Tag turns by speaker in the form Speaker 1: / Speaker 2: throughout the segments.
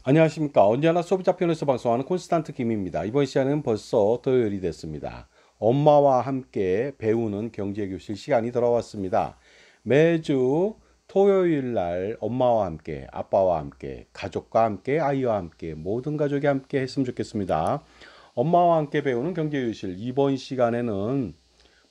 Speaker 1: 안녕하십니까. 언제나 소비자 편에서 방송하는 콘스탄트 김입니다. 이번 시간은 벌써 토요일이 됐습니다. 엄마와 함께 배우는 경제교실 시간이 돌아왔습니다. 매주 토요일 날 엄마와 함께, 아빠와 함께, 가족과 함께, 아이와 함께, 모든 가족이 함께 했으면 좋겠습니다. 엄마와 함께 배우는 경제교실 이번 시간에는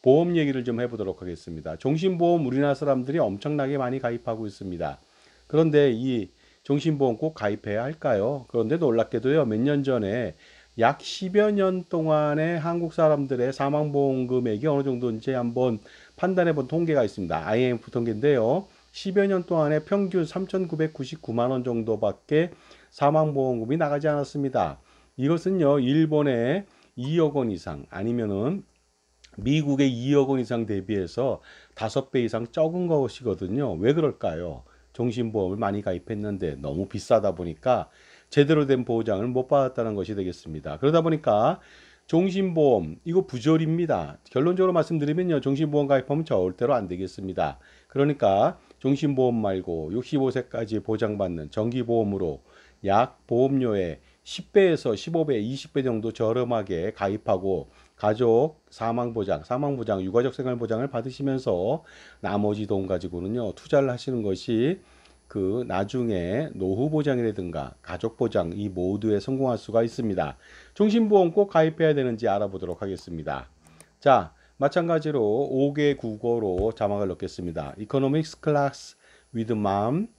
Speaker 1: 보험 얘기를 좀 해보도록 하겠습니다. 종신보험 우리나라 사람들이 엄청나게 많이 가입하고 있습니다. 그런데 이 종신보험 꼭 가입해야 할까요? 그런데 놀랍게도요, 몇 년 전에 약 10여 년 동안의 한국 사람들의 사망보험 금액이 어느 정도인지 한번 판단해 본 통계가 있습니다. IMF 통계인데요. 10여 년 동안에 평균 3,999만 원 정도밖에 사망보험금이 나가지 않았습니다. 이것은요, 일본의 2억 원 이상 아니면은 미국의 2억 원 이상 대비해서 5배 이상 적은 것이거든요. 왜 그럴까요? 종신보험을 많이 가입했는데 너무 비싸다 보니까 제대로 된 보장을 못 받았다는 것이 되겠습니다. 그러다 보니까 종신보험 이거 부조리입니다. 결론적으로 말씀드리면요. 종신보험 가입하면 절대로 안 되겠습니다. 그러니까 종신보험 말고 65세까지 보장받는 정기보험으로 약 보험료의 10배에서 15배, 20배 정도 저렴하게 가입하고 가족 사망보장, 유가족 생활보장을 받으시면서 나머지 돈 가지고는요, 투자를 하시는 것이 그 나중에 노후 보장이라든가 가족 보장 이 모두에 성공할 수가 있습니다. 종신보험 꼭 가입해야 되는지 알아보도록 하겠습니다. 자, 마찬가지로 5개 국어로 자막을 넣겠습니다. Economics class with mom.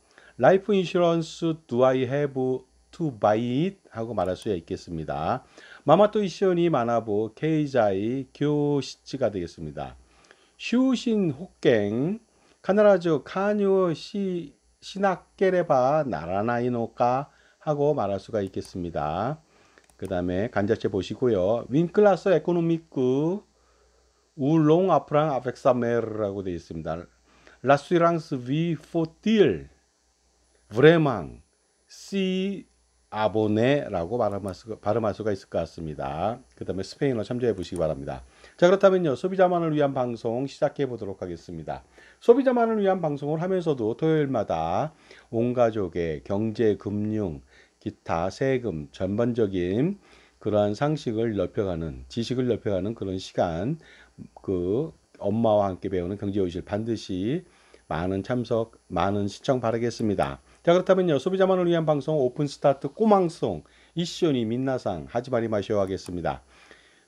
Speaker 1: Life insurance do I have to buy it? 하고 말할 수 있겠습니다. 마마또 이시오니 마나부 케이자이 교시치가 되겠습니다. 슈신 호갱 카나라즈 카뉴 시나케레바 나라나이노까 하고 말할 수가 있겠습니다. 그 다음에 간자체 보시고요. 윈클라스 에코노미크 우롱 아프랑 아펙사메르라고 되어 있습니다. 라스랑스 위 포틸 브레망 시 아보네라고 발음할 수가 있을 것 같습니다. 그 다음에 스페인어 참조해 보시기 바랍니다. 자, 그렇다면요, 소비자만을 위한 방송 시작해 보도록 하겠습니다. 소비자만을 위한 방송을 하면서도 토요일마다 온 가족의 경제, 금융, 기타, 세금, 전반적인 그러한 상식을 넓혀가는, 지식을 넓혀가는 그런 시간, 그 엄마와 함께 배우는 경제교실 반드시 많은 참석, 많은 시청 바라겠습니다. 자, 그렇다면요, 소비자만을 위한 방송 오픈 스타트 꼬망송 이시오니 민나상 하지마리 마시오 하겠습니다.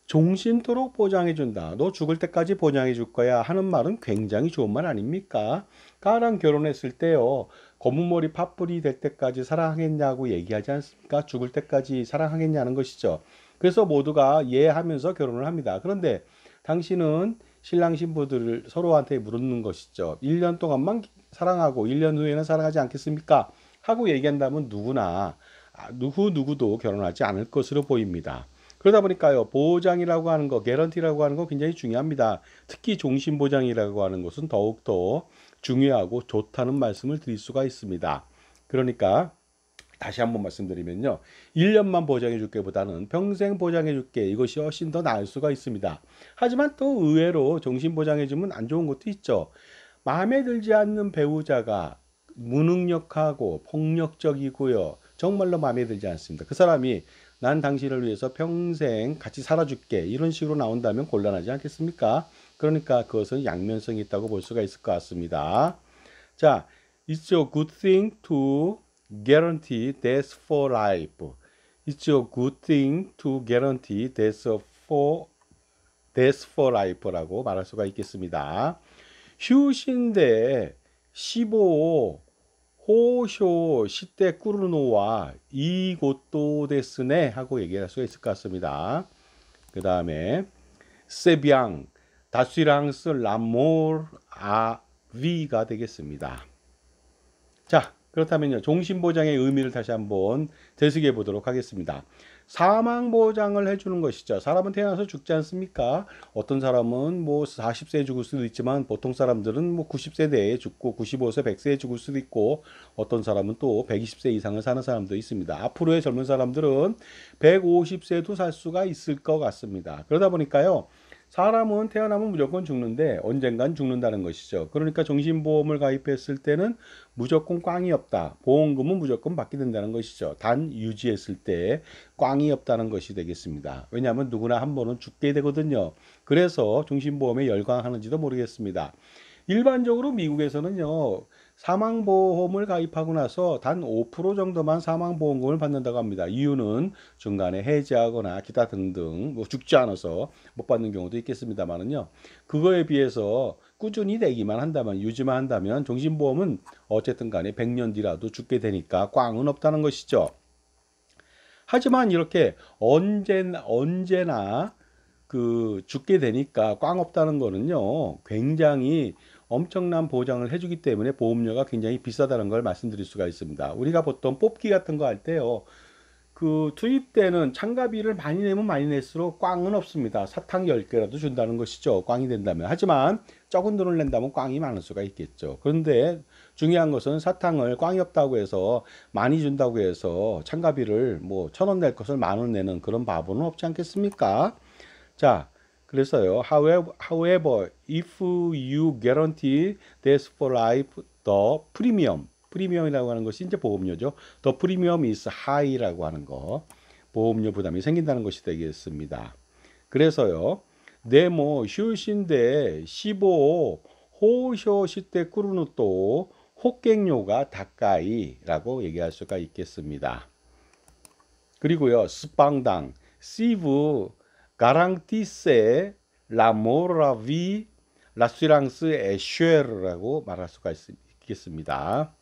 Speaker 1: 종신토록 보장해준다. 너 죽을 때까지 보장해줄 거야 하는 말은 굉장히 좋은 말 아닙니까? 까랑 결혼했을 때요, 검은 머리 팥불이 될 때까지 사랑하겠냐고 얘기하지 않습니까? 죽을 때까지 사랑하겠냐는 것이죠. 그래서 모두가 예하면서 결혼을 합니다. 그런데 당신은 신랑 신부들을 서로한테 물는 것이죠. 1년 동안만 사랑하고 1년 후에는 사랑하지 않겠습니까? 하고 얘기한다면 누구나 누구도 결혼하지 않을 것으로 보입니다. 그러다 보니까요, 보장이라고 하는 거, 개런티라고 하는 거 굉장히 중요합니다. 특히 종신보장이라고 하는 것은 더욱더 중요하고 좋다는 말씀을 드릴 수가 있습니다. 그러니까 다시 한번 말씀드리면요, 1년만 보장해 줄게 보다는 평생 보장해 줄게, 이것이 훨씬 더 나을 수가 있습니다. 하지만 또 의외로 종신 보장해 주면 안 좋은 것도 있죠. 마음에 들지 않는 배우자가 무능력하고 폭력적이고요, 정말로 마음에 들지 않습니다. 그 사람이 난 당신을 위해서 평생 같이 살아줄게 이런 식으로 나온다면 곤란하지 않겠습니까? 그러니까 그것은 양면성이 있다고 볼 수가 있을 것 같습니다. 자, It's a good thing to guarantee death for life. It's a good thing to guarantee death for life라고 말할 수가 있겠습니다. 휴신대 15 호쇼 시대 꾸르노와 이곳도 데스네 하고 얘기할 수가 있을 것 같습니다. 그 다음에 세비앙 다스랑스 라몰 아위가 되겠습니다. 자, 그렇다면요, 종신보장의 의미를 다시 한번 되새겨 보도록 하겠습니다. 사망보장을 해주는 것이죠. 사람은 태어나서 죽지 않습니까? 어떤 사람은 뭐 40세에 죽을 수도 있지만 보통 사람들은 뭐 90세 내에 죽고 95세, 100세에 죽을 수도 있고 어떤 사람은 또 120세 이상을 사는 사람도 있습니다. 앞으로의 젊은 사람들은 150세도 살 수가 있을 것 같습니다. 그러다 보니까요, 사람은 태어나면 무조건 죽는데 언젠간 죽는다는 것이죠. 그러니까 종신보험을 가입했을 때는 무조건 꽝이 없다. 보험금은 무조건 받게 된다는 것이죠. 단 유지했을 때 꽝이 없다는 것이 되겠습니다. 왜냐하면 누구나 한 번은 죽게 되거든요. 그래서 종신보험에 열광하는지도 모르겠습니다. 일반적으로 미국에서는요, 사망보험을 가입하고 나서 단 5% 정도만 사망보험금을 받는다고 합니다. 이유는 중간에 해지하거나 기타 등등 뭐 죽지 않아서 못 받는 경우도 있겠습니다만은요. 그거에 비해서 꾸준히 내기만 한다면, 유지만 한다면 종신보험은 어쨌든 간에 100년 뒤라도 죽게 되니까 꽝은 없다는 것이죠. 하지만 이렇게 언제나 그 죽게 되니까 꽝 없다는 거는요, 굉장히 엄청난 보장을 해주기 때문에 보험료가 굉장히 비싸다는 걸 말씀드릴 수가 있습니다. 우리가 보통 뽑기 같은 거 할 때요, 그 투입되는 참가비를 많이 내면 많이 낼수록 꽝은 없습니다. 사탕 10개라도 준다는 것이죠. 꽝이 된다면. 하지만 적은 돈을 낸다면 꽝이 많을 수가 있겠죠. 그런데 중요한 것은 사탕을 꽝이 없다고 해서 많이 준다고 해서 참가비를 뭐 1,000원 낼 것을 10,000원 내는 그런 바보는 없지 않겠습니까? 자, 그래서요. However, if you guarantee this for life, the premium, 프리미엄이라고 하는 것이 이제 보험료죠. The premium is high라고 하는 거, 보험료 부담이 생긴다는 것이 되겠습니다. 그래서요. 네모 휴신데 15 호쇼시테 쿠르누또 호갱료가 다까이라고 얘기할 수가 있겠습니다. 그리고요. 스팡당 시브 가랑티세 라모라비 라스랑스 에쉐르라고 말할 수가 있겠습니다.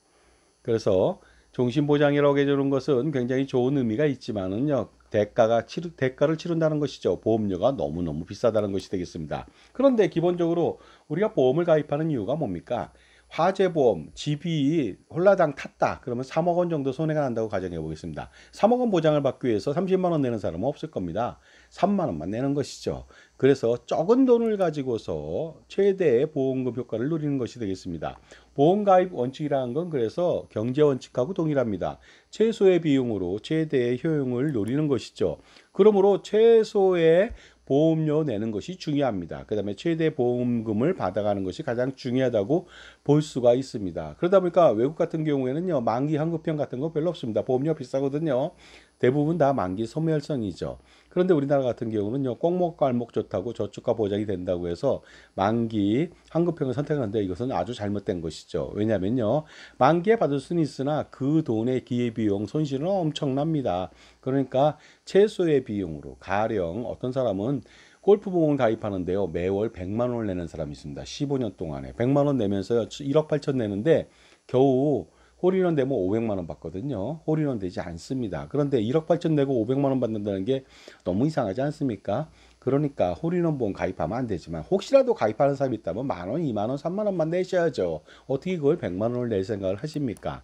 Speaker 1: 그래서 종신보장이라고 해주는 것은 굉장히 좋은 의미가 있지만은요, 대가를 치른다는 것이죠. 보험료가 너무너무 비싸다는 것이 되겠습니다. 그런데 기본적으로 우리가 보험을 가입하는 이유가 뭡니까? 화재보험, 집이 홀라당 탔다. 그러면 3억 원 정도 손해가 난다고 가정해 보겠습니다. 3억 원 보장을 받기 위해서 30만 원 내는 사람은 없을 겁니다. 3만 원만 내는 것이죠. 그래서 적은 돈을 가지고서 최대의 보험금 효과를 누리는 것이 되겠습니다. 보험 가입 원칙이라는 건 그래서 경제 원칙하고 동일합니다. 최소의 비용으로 최대의 효용을 노리는 것이죠. 그러므로 최소의 보험료 내는 것이 중요합니다. 그 다음에 최대 보험금을 받아가는 것이 가장 중요하다고 볼 수가 있습니다. 그러다 보니까 외국 같은 경우에는요, 만기 환급형 같은 거 별로 없습니다. 보험료 비싸거든요. 대부분 다 만기 소멸성이죠. 그런데 우리나라 같은 경우는요, 꼭목깔목 좋다고 저축과 보장이 된다고 해서 만기 환급형을 선택하는데 이것은 아주 잘못된 것이죠. 왜냐하면요, 만기에 받을 수는 있으나 그 돈의 기회비용 손실은 엄청납니다. 그러니까 최소의 비용으로, 가령 어떤 사람은 골프보험을 가입하는데요, 매월 100만 원을 내는 사람이 있습니다. 15년 동안에 100만 원 내면서 1억 8천 내는데 겨우 홀인원 되면 500만 원 받거든요. 홀인원 되지 않습니다. 그런데 1억 8천 내고 500만 원 받는다는 게 너무 이상하지 않습니까? 그러니까 홀인원 보험 가입하면 안 되지만 혹시라도 가입하는 사람이 있다면 만 원, 2만 원, 3만 원만 내셔야죠. 어떻게 그걸 100만 원을 낼 생각을 하십니까?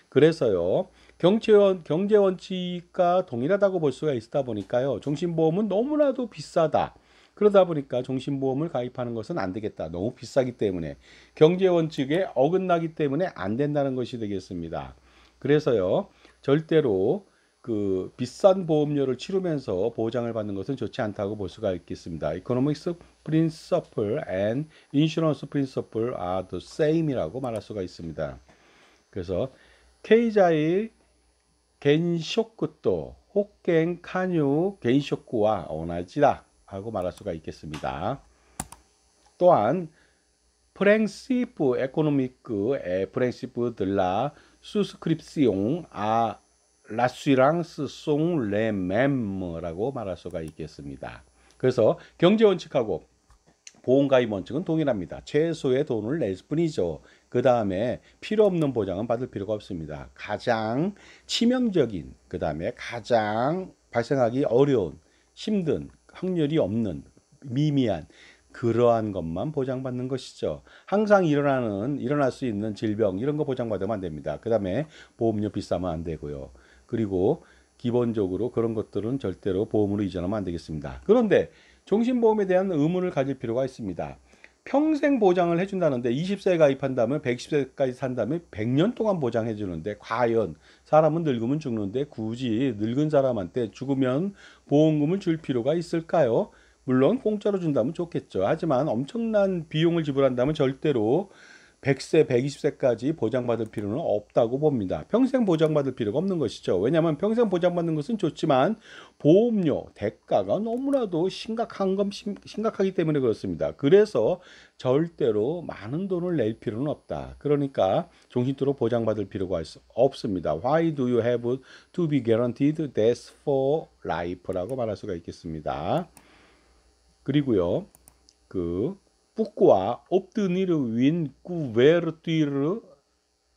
Speaker 1: 그래서요. 경제 원칙과 동일하다고 볼 수가 있다 보니까요. 종신보험은 너무나도 비싸다. 그러다 보니까 종신보험을 가입하는 것은 안 되겠다. 너무 비싸기 때문에 경제 원칙에 어긋나기 때문에 안 된다는 것이 되겠습니다. 그래서요. 절대로 그 비싼 보험료를 치르면서 보장을 받는 것은 좋지 않다고 볼 수가 있겠습니다. Economics principle and insurance principle are the same이라고 말할 수가 있습니다. 그래서 케이자의 겐쇼크도 호갱 카뉴 겐쇼크와 오나지다 하고 말할 수가 있겠습니다. 또한 프랭시프 에코노미크 프랭시프 들라 수스크립시옹 아 라슈랑스 송 레멤라고 말할 수가 있겠습니다. 그래서 경제 원칙하고 보험 가입 원칙은 동일합니다. 최소의 돈을 낼 뿐이죠. 그 다음에 필요 없는 보장은 받을 필요가 없습니다. 가장 치명적인, 그 다음에 가장 발생하기 어려운, 힘든, 확률이 없는, 미미한 그러한 것만 보장받는 것이죠. 항상 일어날 수 있는 질병 이런 거 보장받으면 안 됩니다. 그 다음에 보험료 비싸면 안 되고요. 그리고 기본적으로 그런 것들은 절대로 보험으로 이전하면 안 되겠습니다. 그런데 종신보험에 대한 의문을 가질 필요가 있습니다. 평생 보장을 해준다는데 20세에 가입한다면 110세까지 산다면 100년 동안 보장해 주는데 과연 사람은 늙으면 죽는데 굳이 늙은 사람한테 죽으면 보험금을 줄 필요가 있을까요? 물론 공짜로 준다면 좋겠죠. 하지만 엄청난 비용을 지불한다면 절대로 100세, 120세까지 보장받을 필요는 없다고 봅니다. 평생 보장받을 필요가 없는 것이죠. 왜냐하면 평생 보장받는 것은 좋지만 보험료, 대가가 너무나도 심각하기 때문에 그렇습니다. 그래서 절대로 많은 돈을 낼 필요는 없다. 그러니까 종신토록 보장받을 필요가 없습니다. Why do you have to be guaranteed death for life라고 말할 수가 있겠습니다. 그리고요, pourquoi obtenir une couverture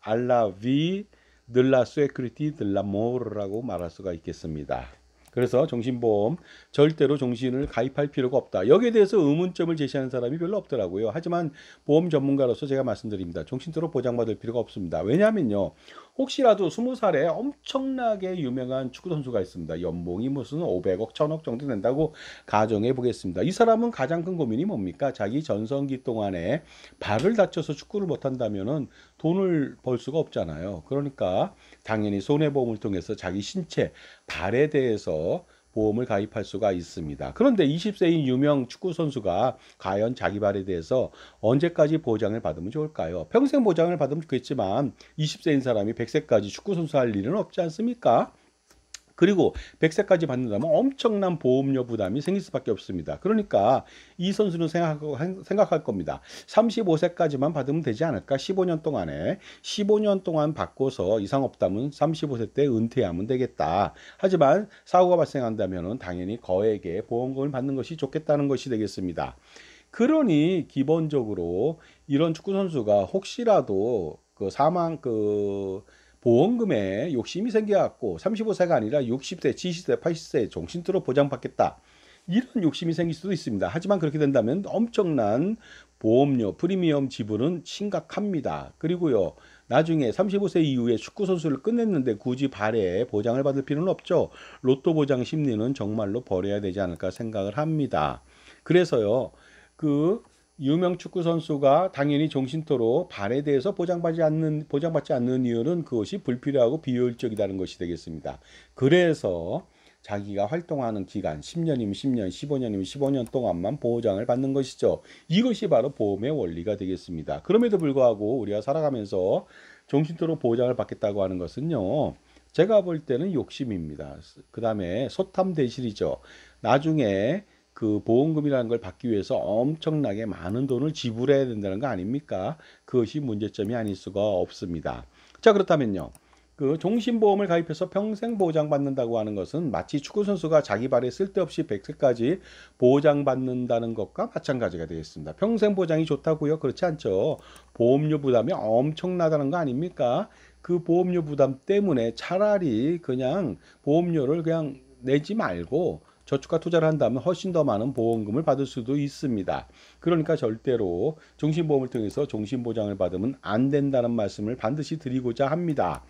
Speaker 1: à la vie de la sécurité de la mort라고 말할 수가 있겠습니다. 그래서 종신보험 절대로 종신을 가입할 필요가 없다. 여기에 대해서 의문점을 제시하는 사람이 별로 없더라고요. 하지만 보험 전문가로서 제가 말씀드립니다. 종신토록 보장받을 필요가 없습니다. 왜냐하면요. 혹시라도 20살에 엄청나게 유명한 축구 선수가 있습니다. 연봉이 무슨 500억, 1000억 정도 된다고 가정해 보겠습니다. 이 사람은 가장 큰 고민이 뭡니까? 자기 전성기 동안에 발을 다쳐서 축구를 못한다면은 돈을 벌 수가 없잖아요. 그러니까 당연히 손해보험을 통해서 자기 신체, 발에 대해서 보험을 가입할 수가 있습니다. 그런데 20세인 유명 축구 선수가 과연 자기 발에 대해서 언제까지 보장을 받으면 좋을까요? 평생 보장을 받으면 좋겠지만 20세인 사람이 100세까지 축구 선수 할 일은 없지 않습니까? 그리고 100세까지 받는다면 엄청난 보험료 부담이 생길 수밖에 없습니다. 그러니까 이 선수는 생각할 겁니다. 35세까지만 받으면 되지 않을까? 15년 동안에 15년 동안 받고서 이상 없다면 35세 때 은퇴하면 되겠다. 하지만 사고가 발생한다면 당연히 거액의 보험금을 받는 것이 좋겠다는 것이 되겠습니다. 그러니 기본적으로 이런 축구 선수가 혹시라도 보험금에 욕심이 생겨갖고 35세가 아니라 60세, 70세, 80세 종신토록 보장받겠다. 이런 욕심이 생길 수도 있습니다. 하지만 그렇게 된다면 엄청난 보험료, 프리미엄 지불은 심각합니다. 그리고요, 나중에 35세 이후에 축구 선수를 끝냈는데 굳이 발에 보장을 받을 필요는 없죠. 로또 보장 심리는 정말로 버려야 되지 않을까 생각을 합니다. 그래서요, 유명 축구 선수가 당연히 종신토록 발에 대해서 보장받지 않는 이유는 그것이 불필요하고 비효율적이라는 것이 되겠습니다. 그래서 자기가 활동하는 기간 10년이면 10년, 15년이면 15년 동안만 보장을 받는 것이죠. 이것이 바로 보험의 원리가 되겠습니다. 그럼에도 불구하고 우리가 살아가면서 종신토록 보장을 받겠다고 하는 것은요. 제가 볼 때는 욕심입니다. 그 다음에 소탐대실이죠. 나중에 보험금이라는 걸 받기 위해서 엄청나게 많은 돈을 지불해야 된다는 거 아닙니까? 그것이 문제점이 아닐 수가 없습니다. 자, 그렇다면요. 종신보험을 가입해서 평생 보장받는다고 하는 것은 마치 축구선수가 자기 발에 쓸데없이 100세까지 보장받는다는 것과 마찬가지가 되겠습니다. 평생 보장이 좋다고요? 그렇지 않죠. 보험료 부담이 엄청나다는 거 아닙니까? 그 보험료 부담 때문에 차라리 그냥 보험료를 그냥 내지 말고 저축과 투자를 한다면 훨씬 더 많은 보험금을 받을 수도 있습니다. 그러니까 절대로 종신보험을 통해서 종신보장을 받으면 안 된다는 말씀을 반드시 드리고자 합니다.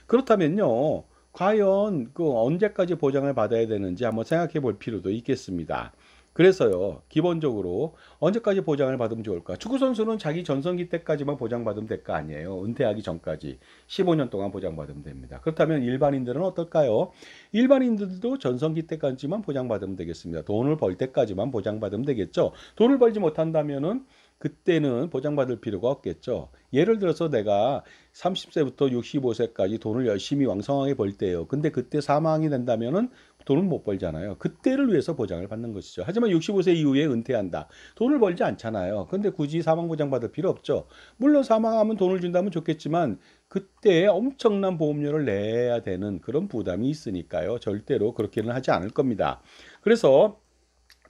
Speaker 1: 그렇다면요, 과연 언제까지 보장을 받아야 되는지 한번 생각해 볼 필요도 있겠습니다. 그래서요, 기본적으로 언제까지 보장을 받으면 좋을까? 축구선수는 자기 전성기 때까지만 보장받으면 될 거 아니에요. 은퇴하기 전까지 15년 동안 보장받으면 됩니다. 그렇다면 일반인들은 어떨까요? 일반인들도 전성기 때까지만 보장받으면 되겠습니다. 돈을 벌 때까지만 보장받으면 되겠죠. 돈을 벌지 못한다면은 그때는 보장받을 필요가 없겠죠. 예를 들어서 내가 30세부터 65세까지 돈을 열심히 왕성하게 벌 때예요. 근데 그때 사망이 된다면은 돈을 못 벌잖아요. 그때를 위해서 보장을 받는 것이죠. 하지만 65세 이후에 은퇴한다. 돈을 벌지 않잖아요. 근데 굳이 사망 보장 받을 필요 없죠. 물론 사망하면 돈을 준다면 좋겠지만 그때 엄청난 보험료를 내야 되는 그런 부담이 있으니까요. 절대로 그렇게는 하지 않을 겁니다. 그래서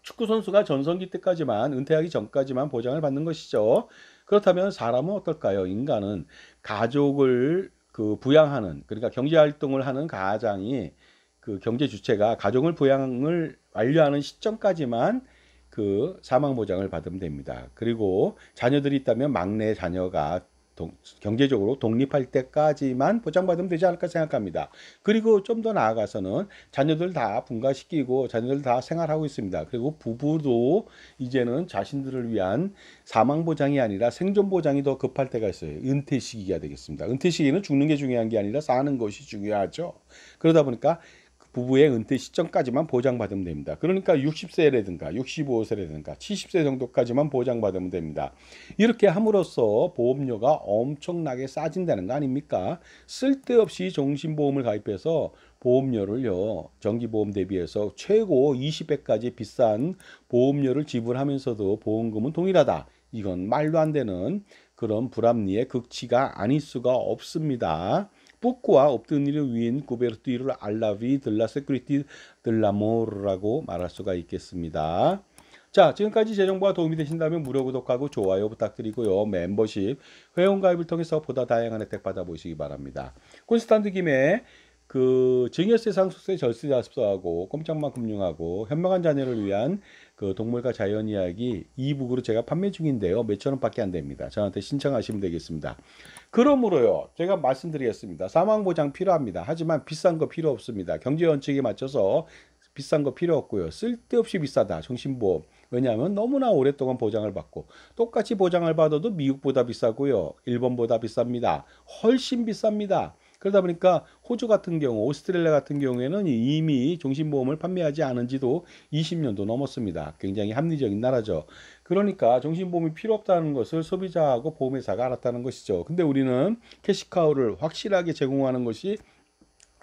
Speaker 1: 축구 선수가 전성기 때까지만 은퇴하기 전까지만 보장을 받는 것이죠. 그렇다면 사람은 어떨까요? 인간은 가족을 부양하는, 그러니까 경제 활동을 하는 가장이 경제 주체가 가족을 부양을 완료하는 시점까지만 사망 보장을 받으면 됩니다. 그리고 자녀들이 있다면 막내 자녀가 경제적으로 독립할 때까지만 보장받으면 되지 않을까 생각합니다. 그리고 좀 더 나아가서는 자녀들 다 분가시키고 자녀들 다 생활하고 있습니다. 그리고 부부도 이제는 자신들을 위한 사망 보장이 아니라 생존 보장이 더 급할 때가 있어요. 은퇴 시기가 되겠습니다. 은퇴 시기는 죽는 게 중요한 게 아니라 사는 것이 중요하죠. 그러다 보니까 부부의 은퇴 시점까지만 보장받으면 됩니다. 그러니까 60세라든가 65세라든가 70세 정도까지만 보장받으면 됩니다. 이렇게 함으로써 보험료가 엄청나게 싸진다는 거 아닙니까? 쓸데없이 종신보험을 가입해서 보험료를요, 정기보험 대비해서 최고 20배까지 비싼 보험료를 지불하면서도 보험금은 동일하다. 이건 말도 안 되는 그런 불합리의 극치가 아닐 수가 없습니다. Pourquoi obtenir une couverture à la vie de la sécurité de la mort라고 말할 수가 있겠습니다. 자, 지금까지 제 정보가 도움이 되신다면 무료 구독하고 좋아요 부탁드리고요. 멤버십, 회원가입을 통해서 보다 다양한 혜택 받아보시기 바랍니다. 콘스탄트 김의 그 증여세, 상속세, 절세 잡서하고 꼼짝마 금융하고 현명한 자녀를 위한 그 동물과 자연 이야기 이북으로 제가 판매 중인데요. 몇천 원밖에 안 됩니다. 저한테 신청하시면 되겠습니다. 그러므로요, 제가 말씀드리겠습니다. 사망보장 필요합니다. 하지만 비싼 거 필요 없습니다. 경제원칙에 맞춰서 비싼 거 필요 없고요. 쓸데없이 비싸다. 정신보험. 왜냐하면 너무나 오랫동안 보장을 받고 똑같이 보장을 받아도 미국보다 비싸고요. 일본보다 비쌉니다. 훨씬 비쌉니다. 그러다 보니까 호주 같은 경우, 오스트레일리아 같은 경우에는 이미 종신보험을 판매하지 않은 지도 20년도 넘었습니다. 굉장히 합리적인 나라죠. 그러니까 종신보험이 필요 없다는 것을 소비자하고 보험회사가 알았다는 것이죠. 근데 우리는 캐시카우를 확실하게 제공하는 것이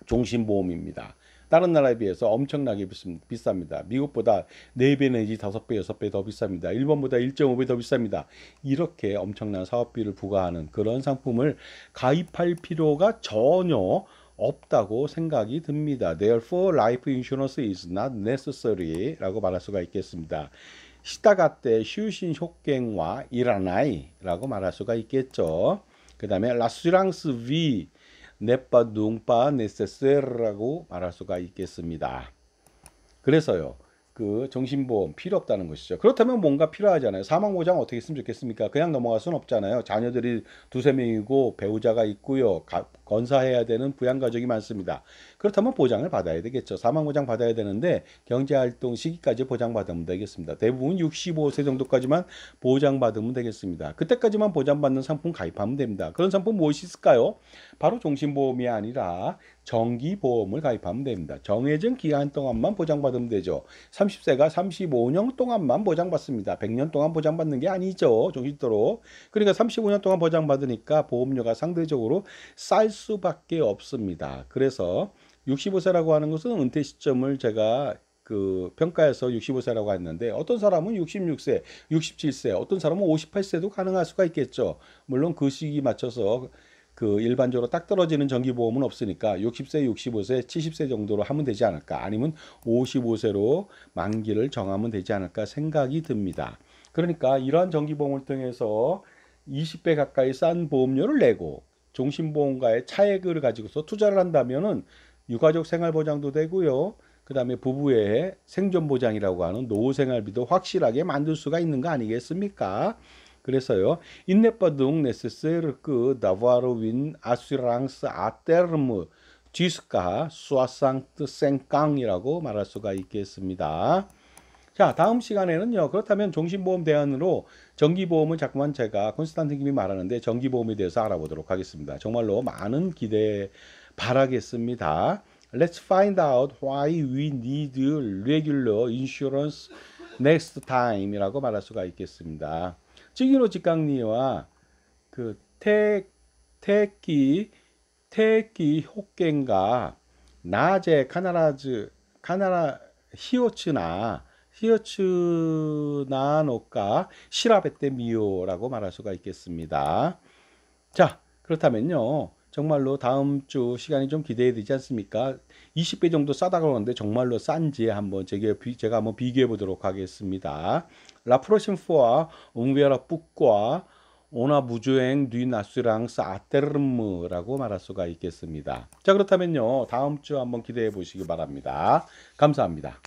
Speaker 1: 종신보험입니다. 다른 나라에 비해서 엄청나게 비쌉니다. 미국보다 4배 내지 5배, 6배 더 비쌉니다. 일본보다 1.5배 더 비쌉니다. 이렇게 엄청난 사업비를 부과하는 그런 상품을 가입할 필요가 전혀 없다고 생각이 듭니다. Therefore, life insurance is not necessary 라고 말할 수가 있겠습니다. 시다가테 슈신 효갱와 일어나이라고 말할 수가 있겠죠. 그 다음에 l'assurance vie n'est pas donc pas nécessaire라고 말할 수가 있겠습니다. 그래서요, 그 정신보험 필요 없다는 것이죠. 그렇다면 뭔가 필요하잖아요. 사망보장 어떻게 했으면 좋겠습니까? 그냥 넘어갈 수는 없잖아요. 자녀들이 2~3명이고 배우자가 있고요. 건사해야 되는 부양가족이 많습니다. 그렇다면 보장을 받아야 되겠죠. 사망보장 받아야 되는데 경제활동 시기까지 보장받으면 되겠습니다. 대부분 65세 정도까지만 보장받으면 되겠습니다. 그때까지만 보장받는 상품 가입하면 됩니다. 그런 상품 무엇이 있을까요? 바로 종신보험이 아니라 정기보험을 가입하면 됩니다. 정해진 기간 동안만 보장받으면 되죠. 30세가 35년 동안만 보장받습니다. 100년 동안 보장받는 게 아니죠. 정신도로. 그러니까 35년 동안 보장받으니까 보험료가 상대적으로 쌀 수밖에 없습니다. 그래서 65세라고 하는 것은 은퇴 시점을 제가 그 평가해서 65세라고 했는데 어떤 사람은 66세, 67세, 어떤 사람은 58세도 가능할 수가 있겠죠. 물론 그 시기 맞춰서 그 일반적으로 딱 떨어지는 정기보험은 없으니까 60세, 65세, 70세 정도로 하면 되지 않을까, 아니면 55세로 만기를 정하면 되지 않을까 생각이 듭니다. 그러니까 이러한 정기보험을 통해서 20배 가까이 싼 보험료를 내고 종신보험과의 차액을 가지고서 투자를 한다면은 유가족 생활보장도 되고요. 그 다음에 부부의 생존보장이라고 하는 노후생활비도 확실하게 만들 수가 있는 거 아니겠습니까? 그래서요, il n'est pas donc nécessaire que d'avoir une assurance à terme jusqu'à 65 ans이라고 말할 수가 있겠습니다. 자, 다음 시간에는요, 그렇다면 종신보험 대안으로 정기보험은 자꾸만 제가 콘스탄틴 님이 말하는데 정기보험에 대해서 알아보도록 하겠습니다. 정말로 많은 기대 바라겠습니다. Let's find out why we need regular insurance next time 이라고 말할 수가 있겠습니다. 찌기노 직강리와 그 태기 호갱가 나제 카나라 히오츠나 노까 시라베테 미오라고 말할 수가 있겠습니다. 자, 그렇다면요, 정말로 다음 주 시간이 좀 기대되지 않습니까? 20배 정도 싸다고 하는데 정말로 싼지 한번 제가 한번 비교해 보도록 하겠습니다. La prochaine fois, on verra pourquoi on a besoin d'une assurance à terme라고 말할 수가 있겠습니다. 자, 그렇다면요, 다음 주 한번 기대해 보시기 바랍니다. 감사합니다.